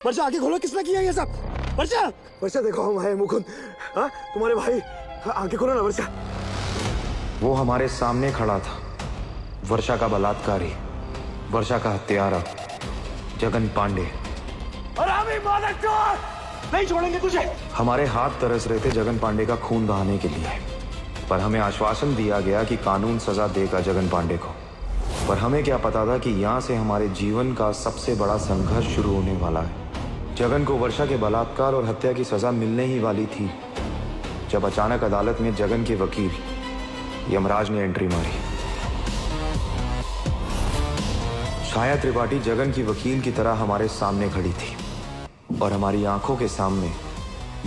वर्षा आगे खोलो, किसने किया ये सब? वर्षा, वर्षा देखो हम आए मुकुंद। हाँ तुम्हारे भाई, आगे खोलो ना वर्षा। वो हमारे सामने खड़ा था, वर्षा का बलात्कारी, वर्षा का हत्यारा जगन पांडे। और हम ही मादक चोर नहीं छोड़ेंगे तुझे। हमारे हाथ तरस रहे थे जगन पांडे का खून बहाने के लिए, पर हमें आश्वासन दिया गया कि कानून सजा देगा जगन पांडे को। पर हमें क्या पता था कि यहाँ से हमारे जीवन का सबसे बड़ा संघर्ष शुरू होने वाला है। जगन को वर्षा के बलात्कार और हत्या की सजा मिलने ही वाली थी जब अचानक अदालत में जगन के वकील यमराज ने एंट्री मारी। छाया त्रिपाठी जगन की वकील की तरह हमारे सामने खड़ी थी और हमारी आंखों के सामने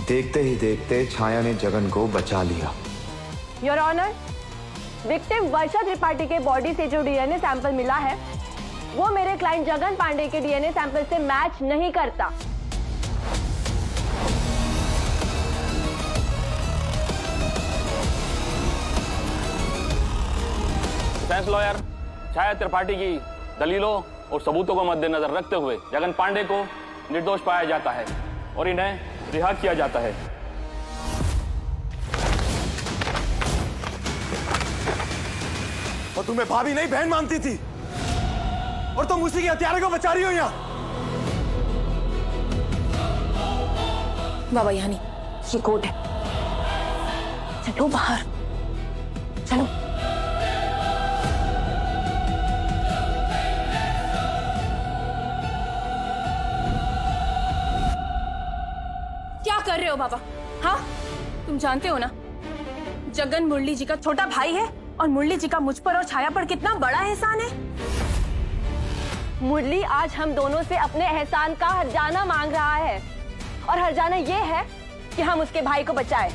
देखते ही देखते छाया ने जगन को बचा लिया। योर ऑनर, विक्टिम वर्षा त्रिपाठी के बॉडी से जो डीएनए सैंपल मिला है वो मेरे क्लाइंट जगन पांडे के डीएनए सैंपल से मैच नहीं करता। डिफेंस लॉयर छाया त्रिपाठी की दलीलों और सबूतों को मद्देनजर रखते हुए जगन पांडे को निर्दोष पाया जाता है और इन्हें रिहा किया जाता है। और तुम्हें भाभी नहीं बहन मानती थी और तुम उसी के हत्यारे को बचा रही हो यहाँ। बाबा यानी ये कोर्ट है, चलो बाहर चलो। क्या कर रहे हो बाबा? हाँ, तुम जानते हो ना जगन मुरली जी का छोटा भाई है और मुरली जी का मुझ पर और छाया पर कितना बड़ा एहसान है। मुरली आज हम दोनों से अपने एहसान का हर्जाना मांग रहा है और हर्जाना ये है कि हम उसके भाई को बचाएं।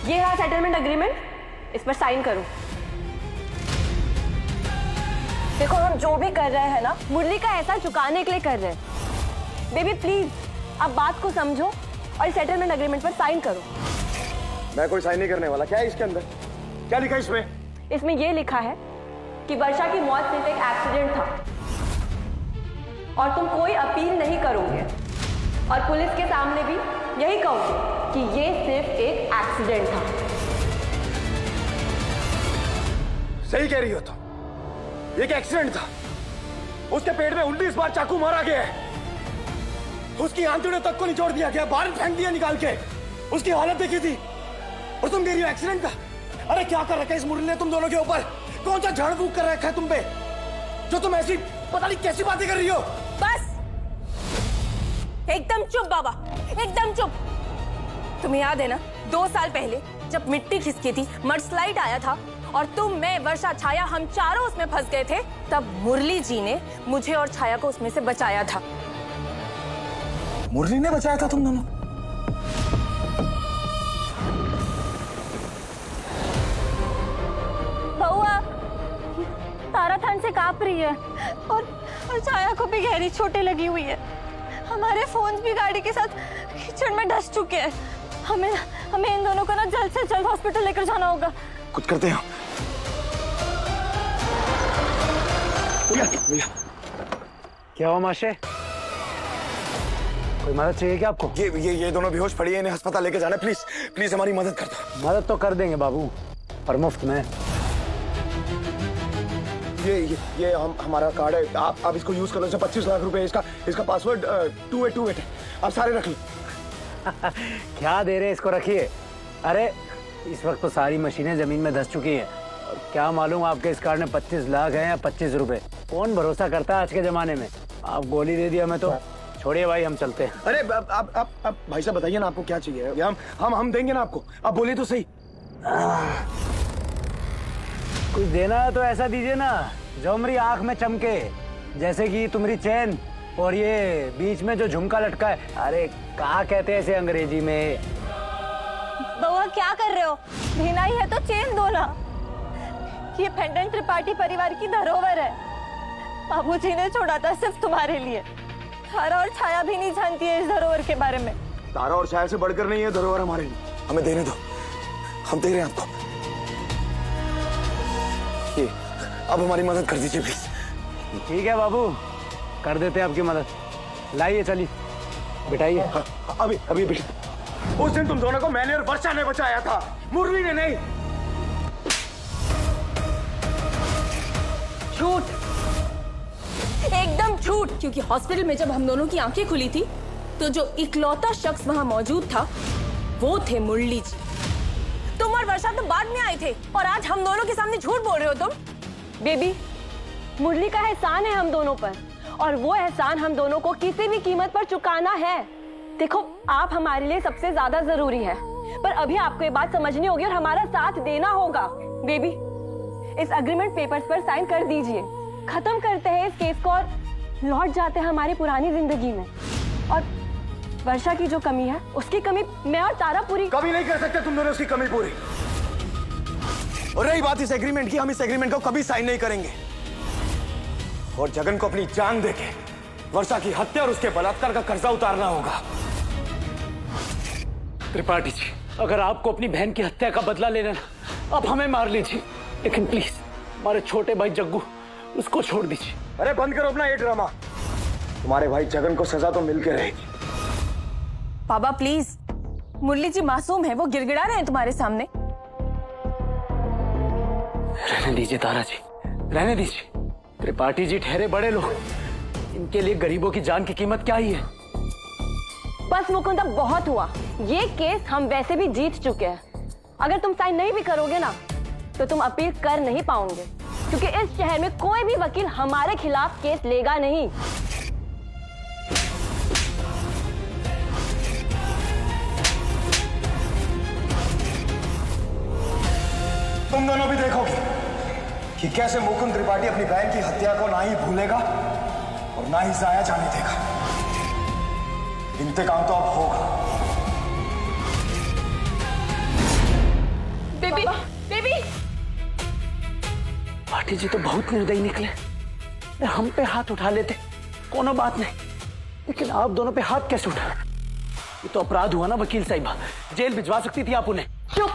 ये है सेटलमेंट एग्रीमेंट, इस पर साइन करो। देखो हम जो भी कर रहे हैं ना मुरली का एहसान चुकाने के लिए कर रहे हैं। बेबी प्लीज आप बात को समझो और सेटलमेंट एग्रीमेंट पर साइन करो। मैं कोई साइन नहीं करने वाला। क्या है इसके अंदर? क्या लिखा है इसमें? इसमें यह लिखा है कि वर्षा की मौत सिर्फ एक एक्सीडेंट था और तुम कोई अपील नहीं करोगे और पुलिस के सामने भी यही कहोगे कि ये सिर्फ एक एक्सीडेंट था। सही कह रही हो तुम, एक एक्सीडेंट था। उसके पेट में 19 बार चाकू मारा गया है, उसकी आंतड़ियों तक को निचोड़ दिया गया, बाहर फेंक दिया निकाल के। उसकी हालत देखी थी और तुम कह रही हो एक्सीडेंट था। अरे क्या कर रखा है इस मुरली ने तुम दोनों के ऊपर? कौन सा झाड़ फूक कर रखा है तुम पे जो तुम ऐसी पता नहीं कैसी बातें कर रही हो? बस एकदम चुप बाबा, एकदम चुप। तुम्हें याद है ना 2 साल पहले जब मिट्टी खिसकी थी, मडस्लाइड आया था और तुम, मैं, वर्षा, छाया हम चारों उसमें फंस गए थे, तब मुरली जी ने मुझे और छाया को उसमें से बचाया था। मुरली ने बचाया था तुम दोनों? बउआ तारा ठंड से कांप रही है और छाया को भी गहरी चोटें लगी हुई है। हमारे फोन भी गाड़ी के साथ कीचड़ में धंस चुके हैं। हमें इन दोनों को ना जल्द से जल्द हॉस्पिटल लेकर जाना होगा। कुछ करते हैं। भैया क्या हुआ माशे? कोई मदद चाहिए क्या आपको? ये दोनों बेहोश पड़ी है, इन्हें अस्पताल लेके जाना। प्लीज प्लीज हमारी मदद कर दो। मदद तो कर देंगे बाबू, पर मुफ्त में। ये हमारा कार्ड है, आप इसको यूज कर लो। 25 लाख रुपए इसका पासवर्ड 2828 है। आप सारे रख लो। क्या दे रहे हैं इसको, रखिए। अरे इस वक्त तो सारी मशीनें जमीन में धंस चुकी हैं। क्या मालूम आपके इस कार्ड में 25 लाख है या 25 रुपए। कौन भरोसा करता है आज के जमाने में। आप गोली दे दिया हमें तो छोड़िए भाई, हम चलते हैं। अरे आप भाई साहब बताइए ना आपको क्या चाहिए। हम देंगे ना आपको, आप बोलिए तो सही। कुछ देना है तो ऐसा दीजिए ना जो हमारी आंख में चमके, जैसे कि तुम्हारी चैन और ये बीच में जो झुमका लटका है। अरे क्या कहते हैं इसे अंग्रेजी में? बउआ क्या कर रहे हो? भिनाई है तो चेन दो ना। ये पेंडेंट त्रिपाठी परिवार की धरोहर है। बाबूजी ने छोड़ा था सिर्फ तुम्हारे लिए। तारा और छाया भी नहीं जानती है इस धरोहर के बारे में। तारा और छाया से बढ़कर नहीं है धरोहर हमारे लिए। हमें देने दो, हम दे रहे हैं आपको। ये अब हमारी मदद कर दीजिए प्लीज। ठीक है बाबू, कर देते हैं आपकी मदद। लाइए, चलिए बिठाइए। अभी अभी उस दिन तुम दोनों को मैंने और वर्षा ने बचाया था, मुरली ने नहीं। झूठ, एकदम झूठ। क्योंकि हॉस्पिटल में जब हम दोनों की आंखें खुली थी तो जो इकलौता शख्स वहां मौजूद था वो थे मुरली जी। तुम और वर्षा तो बाद में आए थे और आज हम दोनों के सामने झूठ बोल रहे हो तुम। बेबी, मुरली का एहसान है हम दोनों पर, और वो एहसान हम दोनों को किसी भी कीमत पर चुकाना है। देखो, आप हमारे लिए सबसे ज्यादा जरूरी है, पर अभी आपको ये बात समझनी होगी और हमारा साथ देना होगा। बेबी, इस एग्रीमेंट पेपर्स पर साइन कर दीजिए, खत्म करते हैं इस केस को और लौट जाते हैं हमारी पुरानी जिंदगी में। और वर्षा की जो कमी है उसकी कमी मैं और तारा पूरी कभी नहीं कर सकते तुम दोनों उसकी कमी पूरी। और रही बात इस एग्रीमेंट की, हम इस एग्रीमेंट को कभी साइन नहीं करेंगे। और जगन को अपनी जान देके वर्षा की हत्या और उसके बलात्कार का कर्जा उतारना होगा। त्रिपाठी जी, अगर आपको अपनी बहन की हत्या का बदला लेना ना, आप हमें मार लीजिए, लेकिन प्लीज हमारे छोटे भाई जग्गू, उसको छोड़ दीजिए। अरे बंद करो अपना ये ड्रामा। तुम्हारे भाई जगन को सजा तो मिल के रहेगी। बाबा प्लीज, मुरली जी मासूम है, वो गिड़गिड़ा रहे हैं तुम्हारे सामने। रहने दीजिए तारा जी, रहने दीजिए। त्रिपाठी जी ठहरे बड़े लोग, इनके लिए गरीबों की जान की कीमत क्या ही है। बस मुकुंद, अब बहुत हुआ। ये केस हम वैसे भी जीत चुके हैं। अगर तुम साइन नहीं भी करोगे ना तो तुम अपील कर नहीं पाओगे, क्योंकि इस शहर में कोई भी वकील हमारे खिलाफ केस लेगा नहीं। तुम दोनों भी देखोगे कि कैसे मुकुंद त्रिपाठी अपनी बहन की हत्या को ना ही भूलेगा और ना ही जाया जाने देगा। इंतकाम तो अब होगा। बेबी, बेबी, पाठी जी तो बहुत निर्दयी निकले। हम पे हाथ उठा लेते कोनो बात नहीं, लेकिन आप दोनों पे हाथ कैसे उठा? ये तो अपराध हुआ ना वकील साहिबा, जेल भिजवा सकती थी आप उन्हें। चुप,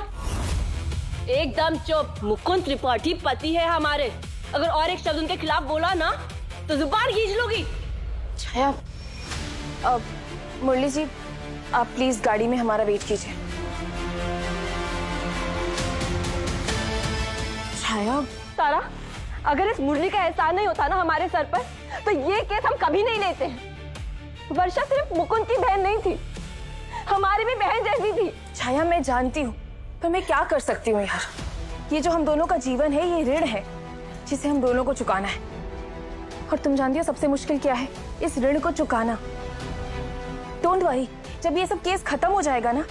एकदम चुप। मुकुंद त्रिपाठी पति है हमारे, अगर और एक शब्द उनके खिलाफ बोला ना तो जुबान खींच लोगी। छाया, मुरली जी आप प्लीज गाड़ी में हमारा वेट कीजिए। छाया, तारा, अगर इस मुरली का एहसान नहीं होता ना हमारे सर पर तो ये केस हम कभी नहीं लेते हैं। वर्षा सिर्फ मुकुंद की बहन नहीं थी, हमारी भी बहन जैसी थी। छाया मैं जानती हूँ, पर मैं क्या कर सकती हूँ यार। ये जो हम दोनों का जीवन है ये ऋण है जिसे हम दोनों को चुकाना है। और तुम जानती हो सबसे मुश्किल क्या है? इस ऋण को चुकाना। डोंट वरी, जब ये सब केस खत्म हो जाएगा ना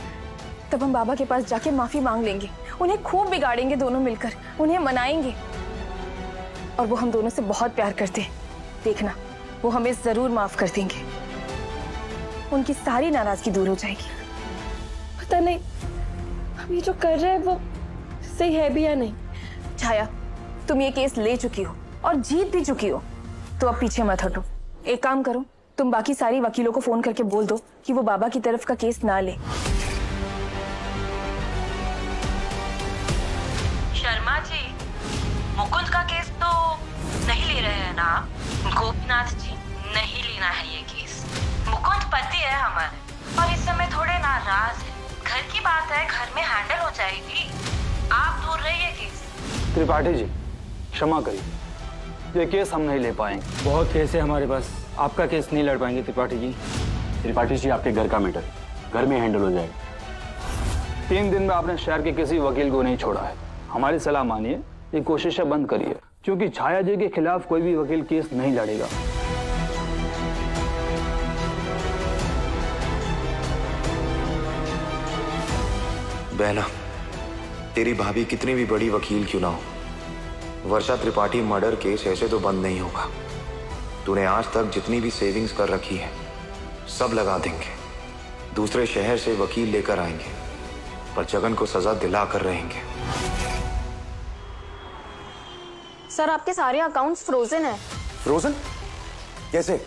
तब हम बाबा के पास जाके माफी मांग लेंगे, उन्हें खूब बिगाड़ेंगे दोनों मिलकर, उन्हें मनाएंगे। और वो हम दोनों से बहुत प्यार करते हैं, देखना वो हमें जरूर माफ कर देंगे। उनकी सारी नाराजगी दूर हो जाएगी। पता नहीं हम ये जो कर रहे हैं वो सही है भी या नहीं। छाया, तुम ये केस ले चुकी हो और जीत भी चुकी हो, तो अब पीछे मत हटो। एक काम करो, तुम बाकी सारी वकीलों को फोन करके बोल दो कि वो बाबा की तरफ का केस ना ले। शर्मा जी, मुकुंद का केस तो नहीं ले रहे हैं ना? गोपीनाथ जी, नहीं लेना है ये केस। मुकुंद पति है हमारे और इस समय थोड़े नाराज है। घर की बात है, घर में हैंडल हो जाएगी, आप दूर रहिए केस। त्रिपाठी जी क्षमा करिए, ये केस हम नहीं ले पाएंगे। बहुत केस है हमारे पास, आपका केस नहीं लड़ पाएंगे त्रिपाठी जी। त्रिपाठी जी आपके घर का मैटर घर में हैंडल हो जाएगा। 3 दिन में आपने शहर के किसी वकील को नहीं छोड़ा है। हमारी सलाह मानिए, ये कोशिशें बंद करिए, क्योंकि छाया जी के खिलाफ कोई भी वकील केस नहीं लड़ेगा। बहना, तेरी भाभी कितनी भी बड़ी वकील क्यों ना हो, वर्षा त्रिपाठी मर्डर केस ऐसे तो बंद नहीं होगा। तूने आज तक जितनी भी सेविंग्स कर रखी है सब लगा देंगे। दूसरे शहर से वकील लेकर आएंगे, पर जगन को सजा दिला कर रहेंगे। सर आपके सारे अकाउंट्स फ्रोजन हैं। फ्रोजन? कैसे?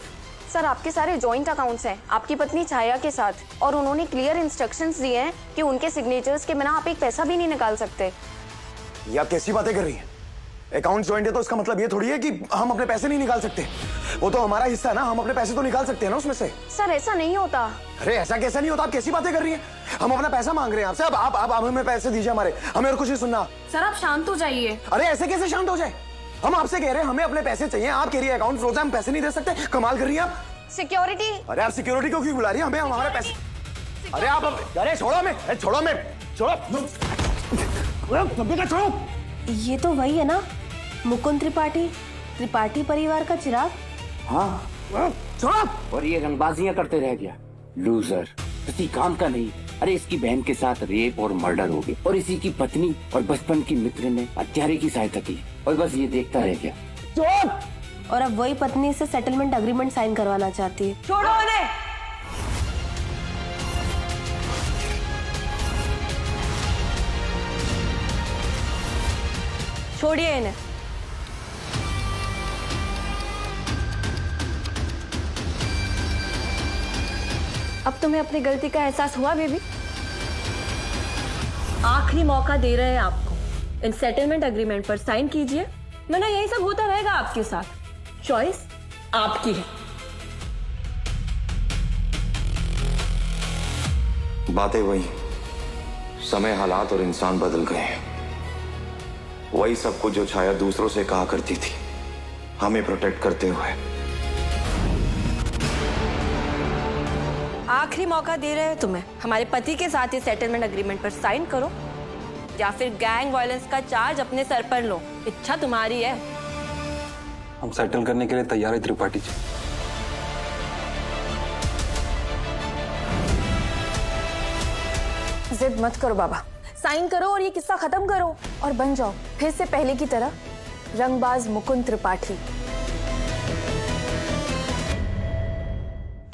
सर आपके सारे जॉइंट अकाउंट्स हैं आपकी पत्नी छाया के साथ, और उन्होंने क्लियर इंस्ट्रक्शंस दिए हैं कि उनके सिग्नेचर्स के बिना आप एक पैसा भी नहीं निकाल सकते। ये आप कैसी बातें कर रही हैं? अकाउंट जॉइंट है तो इसका मतलब ये थोड़ी है कि हम अपने पैसे नहीं निकाल सकते। वो तो हमारा हिस्सा है ना, हम अपने पैसे तो निकाल सकते हैं ना उसमें से। सर ऐसा नहीं होता। अरे ऐसा कैसा नहीं होता, आप कैसी बातें कर रही हैं? हम अपना पैसा मांग रहे हैं आपसे, अब आप हमें पैसे दीजिए हमारे, हमें और कुछ नहीं सुनना। सर आप शांत हो जाइए। अरे ऐसे कैसे शांत हो जाए? हम आपसे कह रहे हैं हमें अपने पैसे चाहिए, आप कह रही है अकाउंट फ्रोज है, हम पैसे नहीं दे सकते। कमाल कर रही हैं आप। सिक्योरिटी। अरे आप सिक्योरिटी को क्यों बुला रही हैं? हमें हमारे पैसे। अरे आप अरे छोड़ो हमें, छोड़ो छोड़ो। ये तो वही है ना, मुकुंद त्रिपाठी परिवार का चिराग। हाँ, छोड़ो। और ये रंगबाजियां करते रह गया, लूजर, किसी काम का नहीं। अरे इसकी बहन के साथ रेप और मर्डर हो गया और इसी की पत्नी और बचपन की मित्र ने हत्यारे की सहायता की और बस ये देखता रह गया। चुप। और अब वही पत्नी से सेटलमेंट एग्रीमेंट साइन करवाना चाहती है। छोड़ो उन्हें। छोड़िए इन्हें। अब तुम्हें अपनी गलती का एहसास हुआ बेबी? आखिरी मौका दे रहे हैं आपको, इन सेटलमेंट एग्रीमेंट पर साइन कीजिए, वरना यही सब होता रहेगा आपके साथ। चॉइस आपकी है। बातें वही, समय, हालात और इंसान बदल गए हैं। वही सब कुछ जो छाया दूसरों से कहा करती थी, हमें प्रोटेक्ट करते हुए। आखिरी मौका दे रहे हैं तुम्हें, हमारे पति के साथ ही सेटलमेंट एग्रीमेंट पर साइन करो या फिर गैंग वायलेंस का चार्ज अपने सर पर लो। इच्छा तुम्हारी है। हम सेटल करने के लिए तैयार है त्रिपाठी जी। जिद मत करो बाबा, साइन करो और ये किस्सा खत्म करो और बन जाओ फिर से पहले की तरह रंगबाज मुकुंद त्रिपाठी।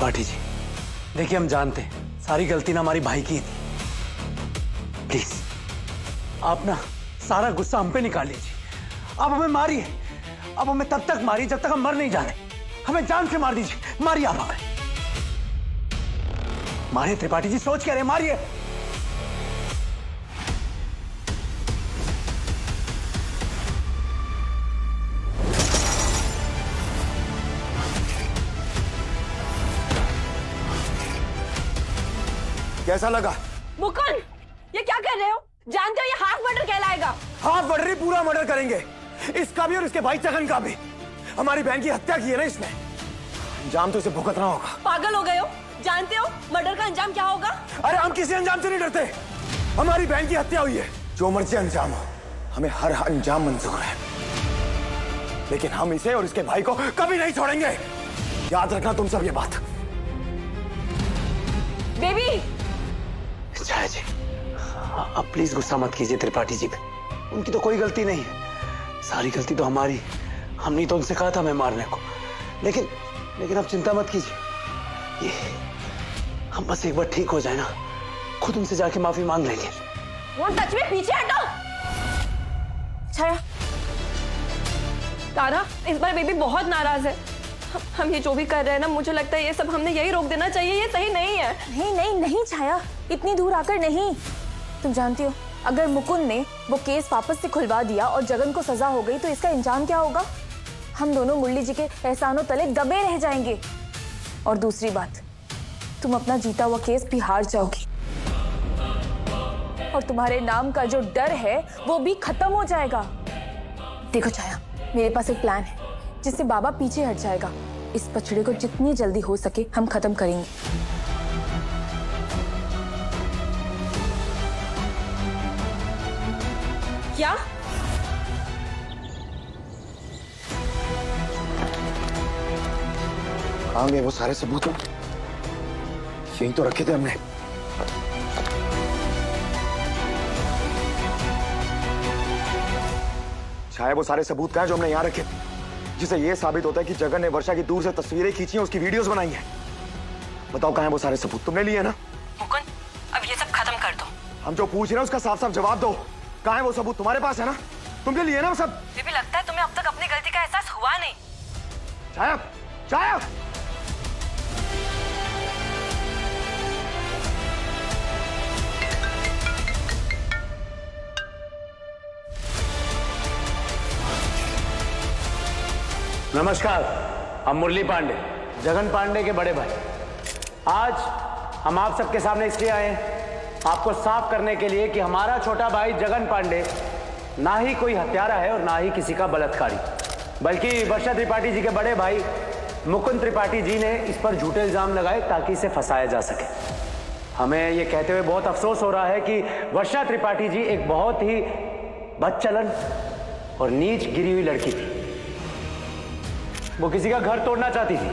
पाठी जी, देखिए हम जानते हैं सारी गलती ना हमारी भाई की थी। प्लीज आप ना सारा गुस्सा हम पे निकाल लीजिए। आप हमें मारिए, आप हमें तब तक मारिए जब तक हम मर नहीं जाते। हमें जान से मार दीजिए, मारिए आप हमें, मारिए त्रिपाठी जी, सोच क्या रहे, मारिए। कैसा लगा? मुकुंद, ये क्या कर रहे हो? जानते हो ये हाफ मर्डर कहलाएगा। हाफ मर्डर ही, पूरा मर्डर करेंगे, इसका भी और इसके भाई जगन का भी। हमारी बहन की हत्या की है ना इसने, अंजाम तो इसे भुगतना होगा। पागल हो गए हो? जानते हो मर्डर का अंजाम क्या होगा? अरे हम किसी अंजाम से नहीं डरते, हमारी बहन की हत्या हुई है, जो मर्जी अंजाम हो, हमें हर अंजाम मंजूर है, लेकिन हम इसे और इसके भाई को कभी नहीं छोड़ेंगे। याद रखना तुम सब ये बात। बेबी, छाया जी, अब प्लीज गुस्सा मत कीजिए त्रिपाठी जी पे, उनकी तो कोई गलती नहीं है, सारी गलती तो हमारी। हमने तो उनसे कहा था हमें मारने को, लेकिन अब चिंता मत कीजिए, ये हम बस एक बार ठीक हो जाए ना, खुद उनसे जाके माफी मांग लेंगे। वोट टच में, पीछे हटो। छाया, तारा, इस बार बेबी बहुत नाराज है। हम ये जो भी कर रहे हैं ना, मुझे लगता है ये सब हमने यही रोक देना चाहिए, ये सही नहीं है। नहीं छाया, इतनी दूर आकर नहीं। तुम जानती हो अगर मुकुंद ने वो केस वापस से खुलवा दिया और जगन को सजा हो गई तो इसका अंजाम क्या होगा? हम दोनों मुरली जी के एहसानों तले दबे रह जाएंगे। और दूसरी बात, तुम अपना जीता हुआ केस भी हार जाओगी और तुम्हारे नाम का जो डर है वो भी खत्म हो जाएगा। देखो छाया, मेरे पास एक प्लान है जिससे बाबा पीछे हट जाएगा। इस पछड़े को जितनी जल्दी हो सके हम खत्म करेंगे। क्या? कहाँ गए वो सारे सबूत? यही तो रखे थे हमने। छाया, वो सारे सबूत कहाँ हैं जो हमने यहाँ रखे थे, जिसे ये साबित होता है कि जगन ने वर्षा की दूर से तस्वीरें खींची हैं, उसकी वीडियोस बनाई हैं। बताओ कहाँ हैं वो सारे सबूत? तुमने लिए ना? मुकुंद, अब ये सब खत्म कर दो। हम जो पूछ रहे हैं उसका साफ साफ जवाब दो। कहाँ हैं वो सबूत? तुम्हारे पास है ना? तुमने लिए ना वो सब? मुझे भी लगता है तुम्हें अब तक अपनी गलती का एहसास हुआ नहीं। छाया, छाया! नमस्कार, हम मुरली पांडे, जगन पांडे के बड़े भाई, आज हम आप सबके सामने इसलिए आए हैं आपको साफ करने के लिए कि हमारा छोटा भाई जगन पांडे ना ही कोई हत्यारा है और ना ही किसी का बलात्कारी, बल्कि वर्षा त्रिपाठी जी के बड़े भाई मुकुंद त्रिपाठी जी ने इस पर झूठे इल्जाम लगाए ताकि इसे फंसाया जा सके। हमें ये कहते हुए बहुत अफसोस हो रहा है कि वर्षा त्रिपाठी जी एक बहुत ही बदचलन और नीच गिरी हुई लड़की थी। वो किसी का घर तोड़ना चाहती थी,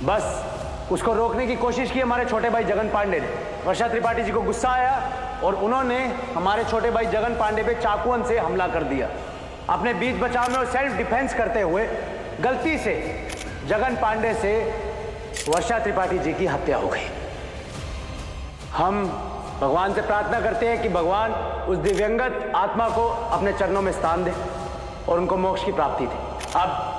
बस उसको रोकने की कोशिश की हमारे छोटे भाई जगन पांडे ने। वर्षा त्रिपाठी जी को गुस्सा आया और उन्होंने हमारे छोटे भाई जगन पांडे पे चाकुअन से हमला कर दिया। अपने बीच बचाव में और सेल्फ डिफेंस करते हुए गलती से जगन पांडे से वर्षा त्रिपाठी जी की हत्या हो गई। हम भगवान से प्रार्थना करते हैं कि भगवान उस दिव्यंगत आत्मा को अपने चरणों में स्थान दे और उनको मोक्ष की प्राप्ति दे। अब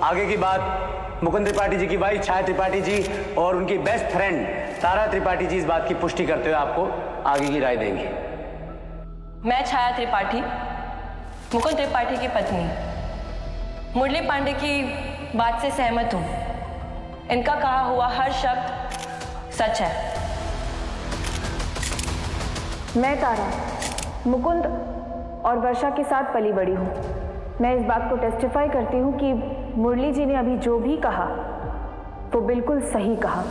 आगे की बात मुकुंद त्रिपाठी जी की वाइफ छाया त्रिपाठी जी और उनकी बेस्ट फ्रेंड तारा त्रिपाठी जी इस बात की पुष्टि करते हुए आपको आगे की राय देंगे। मैं छाया त्रिपाठी, मुकुंद त्रिपाठी की पत्नी, मुरली पांडे की बात से सहमत हूं। इनका कहा हुआ हर शब्द सच है। मैं तारा मुकुंद और वर्षा के साथ पली बड़ी हूँ। मैं इस बात को टेस्टिफाई करती हूँ कि मुरली जी ने अभी जो भी कहा वो बिल्कुल सही कहा।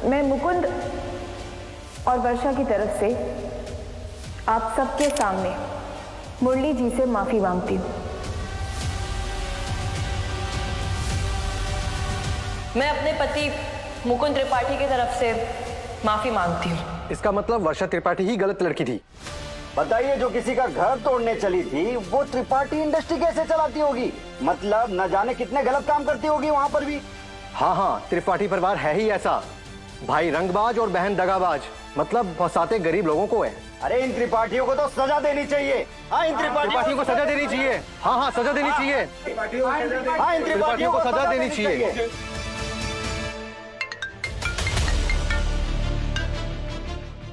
मैं मुकुंद और वर्षा की तरफ से आप सबके सामने मुरली जी से माफी मांगती हूँ। मैं अपने पति मुकुंद त्रिपाठी की तरफ से माफी मांगती हूँ। इसका मतलब वर्षा त्रिपाठी ही गलत लड़की थी। बताइए, जो किसी का घर तोड़ने चली थी वो त्रिपाठी इंडस्ट्री कैसे चलाती होगी? मतलब न जाने कितने गलत काम करती होगी वहाँ पर भी। हाँ, त्रिपाठी परिवार है ही ऐसा। भाई रंगबाज और बहन दगाबाज, मतलब फंसाते गरीब लोगों को है। अरे इन त्रिपाठियों को तो सजा देनी चाहिए। हाँ, इन त्रिपाठियों को सजा देनी चाहिए। हाँ, सजा देनी चाहिए। हाँ, इन त्रिपाठियों को सजा देनी चाहिए।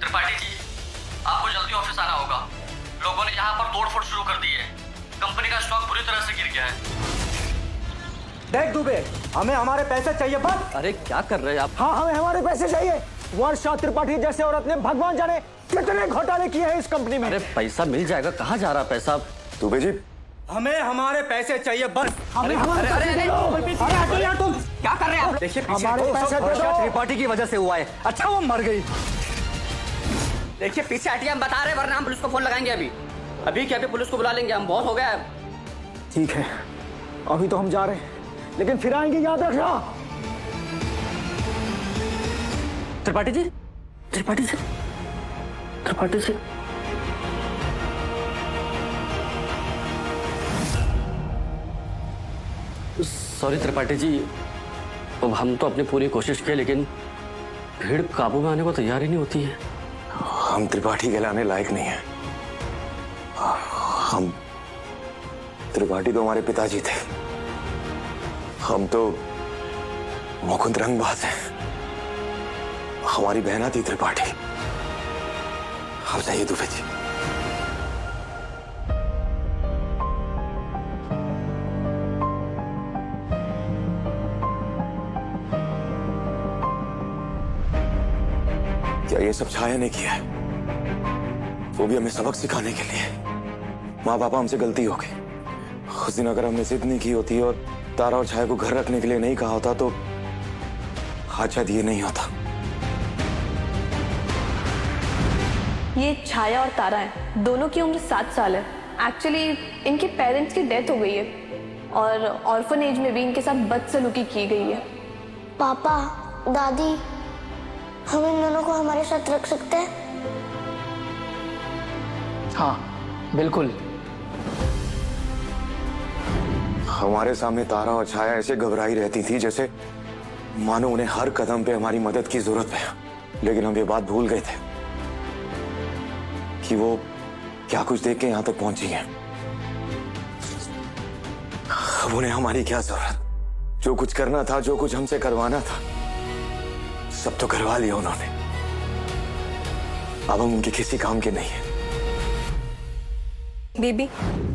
त्रिपाठी जी, आपको जल्दी ऑफिस आना होगा। लोगों ने यहाँ पर तोड़फोड़ शुरू कर दी है। कंपनी का स्टॉक बुरी तरह से गिर गया है। देख दुबे, हमें हमारे पैसे चाहिए बस। अरे क्या कर रहे हैं आप? हाँ, हमें हमारे पैसे चाहिए। वर्षा त्रिपाठी जैसे औरत ने भगवान जाने कितने घोटाले किए हैं इस कंपनी में। अरे पैसा मिल जाएगा, कहाँ जा रहा है पैसा? दुबे जी, हमें हमारे पैसे चाहिए बस। तुम क्या कर रहे हैं आप? देखिए, हमारे पैसे वर्षा त्रिपाठी की वजह से हुआ है। अच्छा, वो मर गई। देखिए पीछे हटिए, हम बता रहे हैं, वरना हम पुलिस को फोन लगाएंगे। अभी क्या पुलिस को बुला लेंगे, हम बहुत हो गया है। ठीक है, अभी तो हम जा रहे हैं, लेकिन फिर आएंगे, याद रखना। त्रिपाठी जी, त्रिपाठी से, त्रिपाठी से। सॉरी त्रिपाठी जी, अब हम तो अपनी पूरी कोशिश की, लेकिन भीड़ काबू में आने को तैयार ही नहीं होती है। हम त्रिपाठी कहलाने लायक नहीं है। हम त्रिपाठी तो हमारे पिताजी थे, हम तो मुकुंद रंगबाज हैं। हमारी बहना थी त्रिपाठी। अब जाइए दुबे जी। क्या ये सब छाया ने किया है? वो भी हमें सबक सिखाने के लिए। माँ पापा, हमसे गलती हो गई। उस दिन अगर हमने जिद नहीं की होती और तारा और छाया को घर रखने के लिए नहीं कहा होता तो आज शायद ये नहीं होता। ये छाया और तारा है, दोनों की उम्र 7 साल है। एक्चुअली इनके पेरेंट्स की डेथ हो गई है और ऑर्फनेज में भी इनके साथ बदसलूकी की गई है। पापा, दादी, हम इन दोनों को हमारे साथ रख सकते हैं? हाँ, बिल्कुल। हमारे सामने तारा और छाया ऐसे घबराई रहती थी जैसे मानो उन्हें हर कदम पे हमारी मदद की जरूरत है। लेकिन हम ये बात भूल गए थे कि वो क्या कुछ देख के यहां तक पहुंची हैं। अब उन्हें हमारी क्या जरूरत? जो कुछ करना था, जो कुछ हमसे करवाना था, सब तो करवा लिया उन्होंने। अब हम उनके किसी काम के नहीं है। बीबी,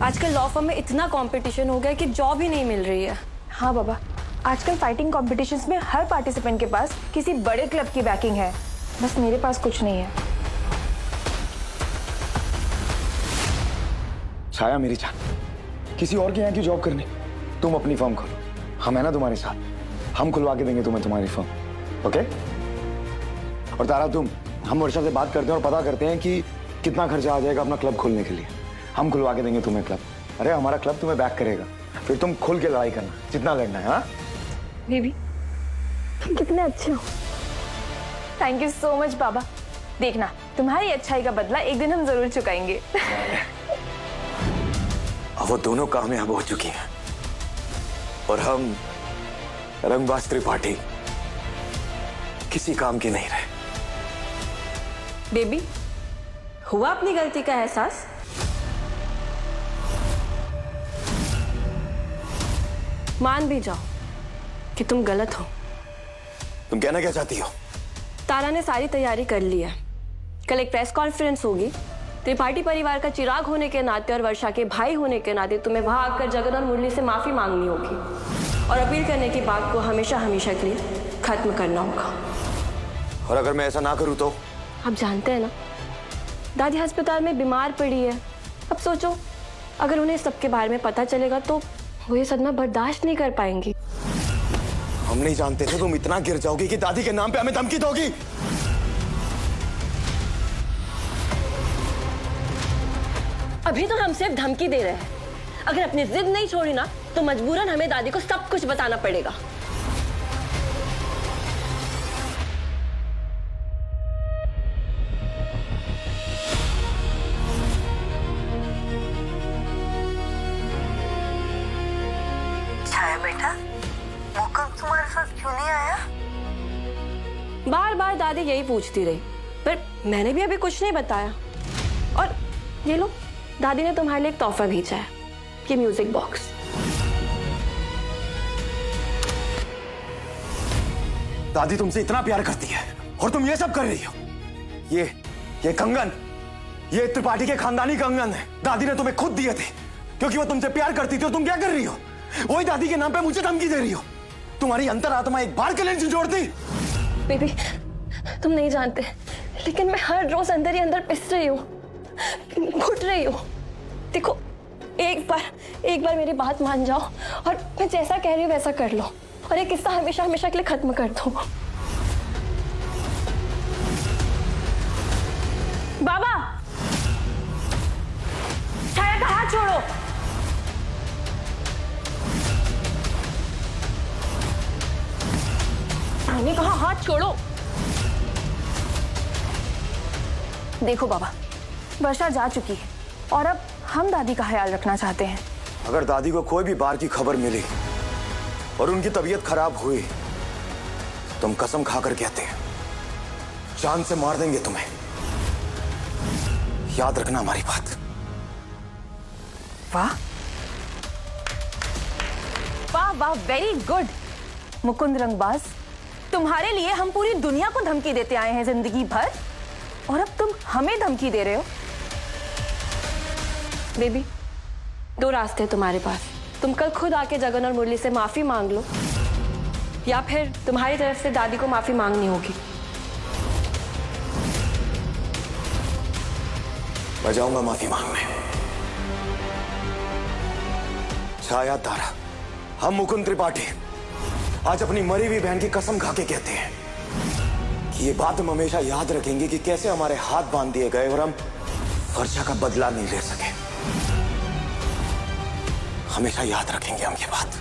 आजकल लॉ फर्म में इतना कंपटीशन हो गया कि जॉब ही नहीं मिल रही है। हाँ बाबा, आजकल फाइटिंग कॉम्पिटिशन्स में हर पार्टिसिपेंट के पास किसी बड़े क्लब की बैकिंग है, बस मेरे पास कुछ नहीं है। छाया मेरी जान, किसी और के यहाँ की जॉब करने, तुम अपनी फर्म खोलो, हम है ना तुम्हारे साथ, हम खुलवा के देंगे तुम्हें तुम्हारी फर्म, ओके? और तारा हम वर्षा से बात करते हैं और पता करते हैं कि कितना खर्चा आ जाएगा अपना क्लब खोलने के लिए। हम खुलवा के देंगे तुम्हें क्लब। अरे हमारा क्लब तुम्हें बैक करेगा, फिर तुम खुल के लड़ाई करना, जितना लड़ना है। हाँ बेबी, तुम कितने अच्छे हो। थैंक यू सो मच बाबा। देखना, तुम्हारी अच्छाई का बदला एक दिन हम जरूर चुकाएंगे। वो दोनों कामयाब हो चुकी हैं और हम रंगबाज त्रिपाठी किसी काम के नहीं रहे। बेबी, हुआ अपनी गलती का एहसास? मान भी जाओ कि तुम गलत हो। तुम कहना क्या चाहती हो? तारा ने सारी तैयारी कर ली है। कल एक प्रेस कॉन्फ्रेंस होगी। त्रिपाठी परिवार का चिराग होने के नाते और वर्षा के भाई होने के नाते तुम्हें वहां आकर जगन और मुरली से माफी मांगनी होगी और अपील करने की बात को हमेशा हमेशा के लिए खत्म करना होगा। और अगर मैं ऐसा ना करूं तो? आप जानते हैं ना, दादी अस्पताल में बीमार पड़ी है। अब सोचो, अगर उन्हें सबके बारे में पता चलेगा तो वो ये सदमा बर्दाश्त नहीं कर पाएंगी। हम नहीं जानते थे तुम इतना गिर जाओगी कि दादी के नाम पे हमें धमकी दोगी। अभी तो हम सिर्फ धमकी दे रहे हैं। अगर अपनी जिद नहीं छोड़ी ना तो मजबूरन हमें दादी को सब कुछ बताना पड़ेगा। छाया बेटा, मुकुंद तुम्हारे साथ क्यों नहीं आया? बार बार दादी यही पूछती रही, पर मैंने भी अभी कुछ नहीं बताया। और ये लो, दादी ने तुम्हारे लिए एक तोहफा भेजा है, ये म्यूजिक बॉक्स। दादी तुमसे इतना प्यार करती है और तुम ये सब कर रही हो। ये कंगन, ये त्रिपाठी के खानदानी कंगन है। दादी ने तुम्हें खुद दिए थे क्योंकि वो तुमसे प्यार करती थी। और तुम क्या कर रही हो? वही दादी के नाम पे मुझे धमकी दे रही हो। तुम्हारी अंतरात्मा एक बार के लिए नहीं जोड़ती। बेबी, तुम नहीं जानते, लेकिन मैं हर रोज अंदर ही अंदर पिस रही हूँ, घुट रही हूँ। देखो, एक बार मेरी बात मान जाओ और मैं जैसा कह रही हूँ वैसा कर लो और ये किस्सा हमेशा हमेशा के लिए खत्म कर दो। बाबा, छाया का हाथ छोड़ो। मैंने कहा हाथ छोड़ो। देखो बाबा, वर्षा जा चुकी है और अब हम दादी का ख्याल रखना चाहते हैं। अगर दादी को कोई भी बार की खबर मिली और उनकी तबीयत खराब हुई तो हम कसम खाकर कहते हैं, जान से मार देंगे तुम्हें। याद रखना हमारी बात। वाह वाह वाह, वेरी गुड मुकुंद रंगबाज। तुम्हारे लिए हम पूरी दुनिया को धमकी देते आए हैं जिंदगी भर, और अब तुम हमें धमकी दे रहे हो। बेबी, दो रास्ते हैं तुम्हारे पास। तुम कल खुद आके जगन और मुरली से माफी मांग लो, या फिर तुम्हारी तरफ से दादी को माफी मांगनी होगी। मैं जाऊंगा माफी मांगने। छाया, तारा, हम मुकुंद त्रिपाठी आज अपनी मरी हुई बहन की कसम खा के कहते हैं कि ये बात हम हमेशा याद रखेंगे कि कैसे हमारे हाथ बांध दिए गए और हम वर्षा का बदला नहीं ले सके। हमेशा याद रखेंगे हम ये बात।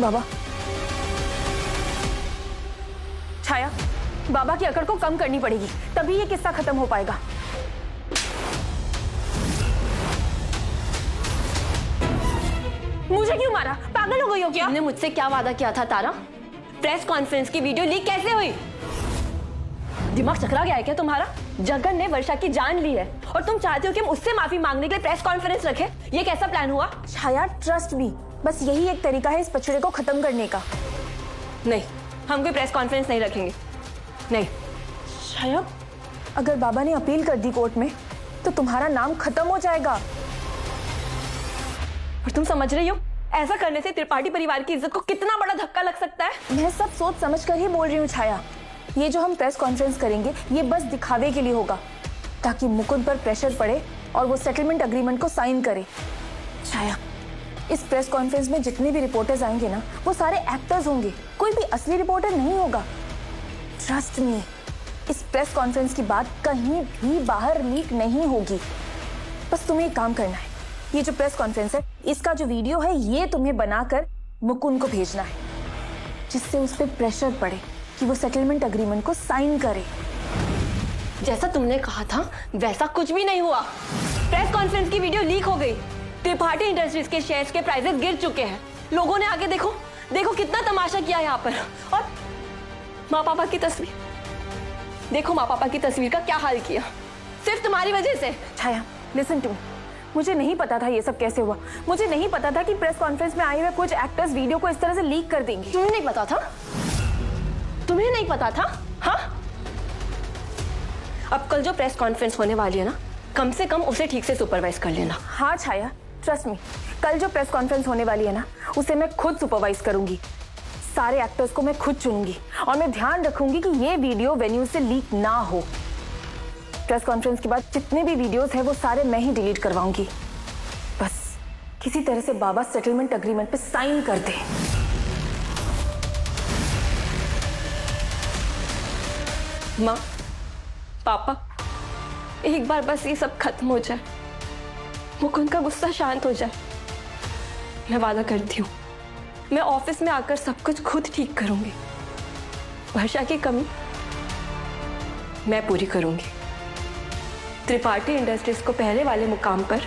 बाबा, छाया, बाबा की अकड़ को कम करनी पड़ेगी, तभी ये किस्सा खत्म हो पाएगा। मुझे क्यों मारा? पागल हो गई हो क्या? तुमने मुझसे क्या वादा किया था तारा? प्रेस कॉन्फ्रेंस की वीडियो लीक कैसे हुई? दिमाग चकरा गया है क्या तुम्हारा? जगन ने वर्षा की जान ली है और तुम चाहते हो कि हम उससे माफी मांगने के लिए प्रेस कॉन्फ्रेंस रखें? ये कैसा प्लान हुआ? छाया, ट्रस्ट मी, बस यही एक तरीका है इस पचड़े को खत्म करने का। नहीं, हम कोई प्रेस कॉन्फ्रेंस नहीं रखेंगे। नहीं। छाया, अगर बाबा ने अपील कर दी कोर्ट में तो तुम्हारा नाम खत्म हो जाएगा। और तुम समझ रही हो ऐसा करने से त्रिपाठी परिवार की इज्जत को कितना बड़ा धक्का लग सकता है? मैं सब सोच समझ कर ही बोल रही हूँ छाया। ये जो हम प्रेस कॉन्फ्रेंस करेंगे ये बस दिखावे के लिए होगा, ताकि मुकुंद पर प्रेशर पड़े और वो सेटलमेंट अग्रीमेंट को साइन करे। छाया, इस प्रेस कॉन्फ्रेंस में जितने भी रिपोर्टर्स आएंगे ना, वो सारे एक्टर्स होंगे, कोई भी असली रिपोर्टर नहीं होगा। ट्रस्ट मी, इस प्रेस कॉन्फ्रेंस की बात कहीं भी बाहर लीक नहीं होगी। बस तुम्हें एक काम करना है, ये जो प्रेस कॉन्फ्रेंस है इसका जो वीडियो है ये तुम्हें बनाकर मुकुंद को भेजना है, जिससे उस पर प्रेशर पड़े कि वो सेटलमेंट अग्रीमेंट को साइन करे। जैसा तुमने कहा था वैसा कुछ भी नहीं हुआ। प्रेस कॉन्फ्रेंस की वीडियो लीक हो गई। त्रिपाठी इंडस्ट्रीज के शेयर्स के प्राइसेस गिर चुके हैं। लोगों ने आगे देखो देखो कितना तमाशा किया यहाँ पर। और माँ पापा की तस्वीर देखो, माँ पापा की तस्वीर का क्या हाल किया, सिर्फ तुम्हारी वजह से। छाया, लिसन टू मी, मुझे नहीं पता था ये सब कैसे हुआ। मुझे नहीं पता था कि प्रेस कॉन्फ्रेंस में आए हुए कुछ एक्टर्स वीडियो को इस तरह से लीक कर देंगे। तुम्हें नहीं पता था? तुम्हें नहीं पता था? हाँ, अब कल जो प्रेस कॉन्फ्रेंस होने वाली है ना, कम से कम उसे ठीक से सुपरवाइज कर लेना। हाँ छाया, ट्रस्ट मी, कल जो प्रेस कॉन्फ्रेंस होने वाली है ना, उसे मैं खुद सुपरवाइज करूंगी। सारे एक्टर्स को मैं खुद चुनूंगी और मैं ध्यान रखूंगी कि ये वीडियो वेन्यू से लीक ना हो। प्रेस कॉन्फ्रेंस के बाद जितने भी वीडियोस हैं वो सारे मैं ही डिलीट करवाऊंगी। बस किसी तरह से बाबा सेटलमेंट अग्रीमेंट पे साइन कर दे। माँ, पापा, एक बार बस ये सब खत्म हो जाए, मुकुंद का गुस्सा शांत हो जाए। मैं वादा करती हूँ, मैं ऑफिस में आकर सब कुछ खुद ठीक करूंगी। वर्षा की कमी मैं पूरी करूंगी। त्रिपाठी इंडस्ट्रीज को पहले वाले मुकाम पर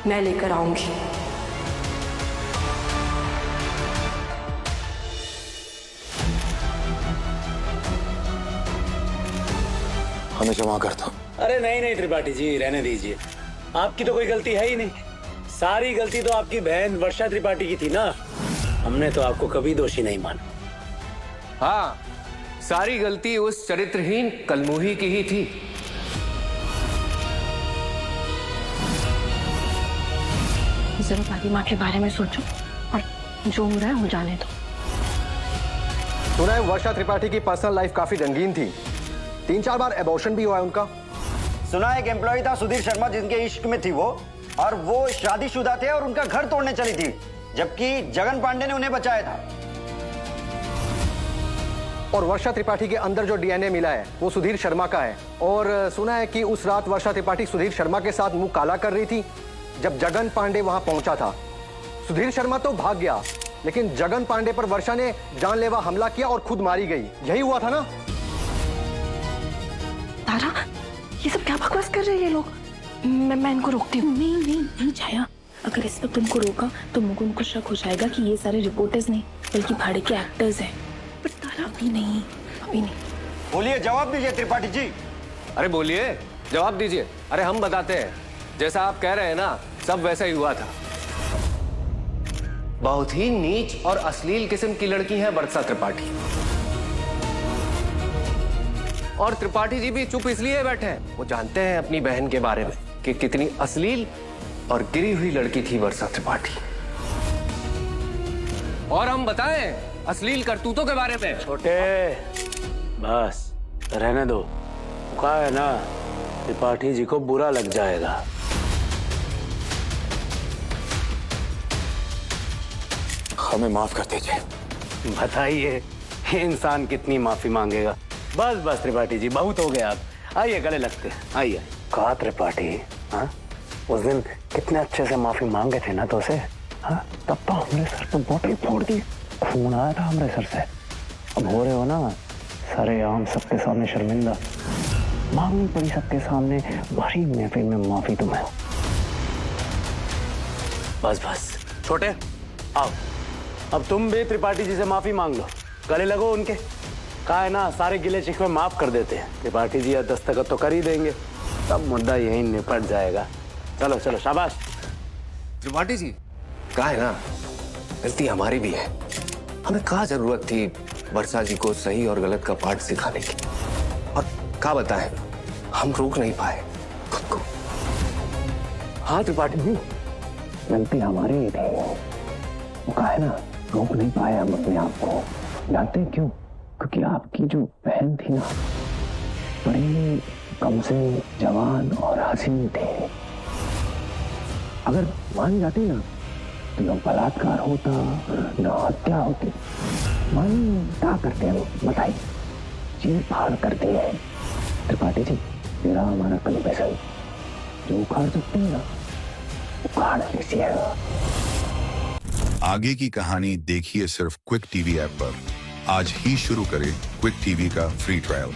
मैं लेकर आऊंगी। हमें क्षमा कर दो। अरे नहीं नहीं त्रिपाठी जी, रहने दीजिए। आपकी तो कोई गलती है ही नहीं। सारी गलती तो आपकी बहन वर्षा त्रिपाठी की थी ना। हमने तो आपको कभी दोषी नहीं माना। हाँ, सारी गलती उस चरित्रहीन कलमुही की ही थी। जरा दादी माँ के बारे में सोचो और जो हो रहा है हो जाने दो। सुना है वर्षा त्रिपाठी की पर्सनल लाइफ काफी रंगीन थी, 3-4 बार एबॉर्शन भी हुआ है उनका। सुना है एक एम्प्लॉय था सुधीर शर्मा जिनके इश्क में थी वो, और वो शादीशुदा थे और उनका घर तोड़ने चली थी, जबकि जगन पांडे ने उन्हें बचाया था। और वर्षा त्रिपाठी के अंदर जो डीएनए मिला है वो सुधीर शर्मा का है। और सुना है कि उस रात वर्षा त्रिपाठी सुधीर शर्मा के साथ मुंह काला कर रही थी जब जगन पांडे वहां पहुंचा था। सुधीर शर्मा तो भाग गया, लेकिन जगन पांडे पर वर्षा ने जानलेवा हमला किया और खुद मारी गई। यही हुआ था ना? तारा, ये सब क्या बकवास कर रहे हैं ये लोग? मैं इनको रोकती हूँ। नहीं नहीं नहीं छाया, अगर इस वक्त तुमको रोका तो मुकुंद को शक हो जाएगा कि ये सारे रिपोर्टर्स नहीं बल्कि भाड़े के एक्टर्स हैं। पर तारा, अभी नहीं, अभी नहीं। बोलिए, जवाब दीजिए त्रिपाठी जी। अरे बोलिए, जवाब दीजिए। अरे हम बताते हैं, जैसा आप कह रहे हैं ना, सब वैसा ही हुआ था। बहुत ही नीच और अश्लील किस्म की लड़की है वर्षा त्रिपाठी। और त्रिपाठी जी भी चुप इसलिए बैठे हैं, वो जानते हैं अपनी बहन के बारे में कि कितनी अश्लील और गिरी हुई लड़की थी वर्षा त्रिपाठी। और हम बताएं अश्लील करतूतों के बारे में। छोटे, बस रहने दो। कहा है ना, त्रिपाठी जी को बुरा लग जाएगा। हमें माफ कर दीजिए। बताइए, इंसान कितनी माफी मांगेगा। बस बस त्रिपाठी जी, बहुत हो गया। आप आइए, गले लगते हैं। आइए। कहा त्रिपाठी, हाँ उस दिन कितने अच्छे से माफी मांगे थे ना तो उसे, हाँ तब तो हमने सर पे बोतल फोड़ दी, खून आया था हमारे सर से। अब हो रहे हो ना सारे आम सबके सामने शर्मिंदा, मांगनी पड़ी सबके सामने भारी महफिल में माफी तुम्हें। बस बस छोटे, आओ अब तुम भी त्रिपाठी जी से माफी मांग लो, गले लगो उनके। कहा है ना, सारे गिले शिकवे माफ कर देते हैं। त्रिपाठी जी दस्तखत तो कर ही देंगे, तब मुद्दा यही निपट जाएगा। चलो चलो, शाबाश। त्रिपाठी जी, कहा है ना, गलती हमारी भी है। हमें कहाँ जरूरत थी वर्षा जी को सही और गलत का पाठ सिखाने की। और क्या बताएं, हम रोक नहीं पाए खुद को। हाँ त्रिपाठी जी, गलती हमारी ही थी। वो कहा है ना, रोक नहीं पाए हम अपने आप को। जानते हैं क्यों? क्योंकि आपकी जो बहन थी ना, बड़ी कमज़ोर, जवान और हसीन थी। अगर मान जाती ना तो न बलात्कार होता, न हत्या होती। मान क्या करते हैं बताइए? चीर फाड़ करते हैं। त्रिपाठी जी, तेरा हमारा कन्फेशन जो उखाड़ सकते हैं ना, उखाड़ लीजिए। आगे की कहानी देखिए सिर्फ क्विक टीवी ऐप पर। आज ही शुरू करें क्विक टीवी का फ्री ट्रायल।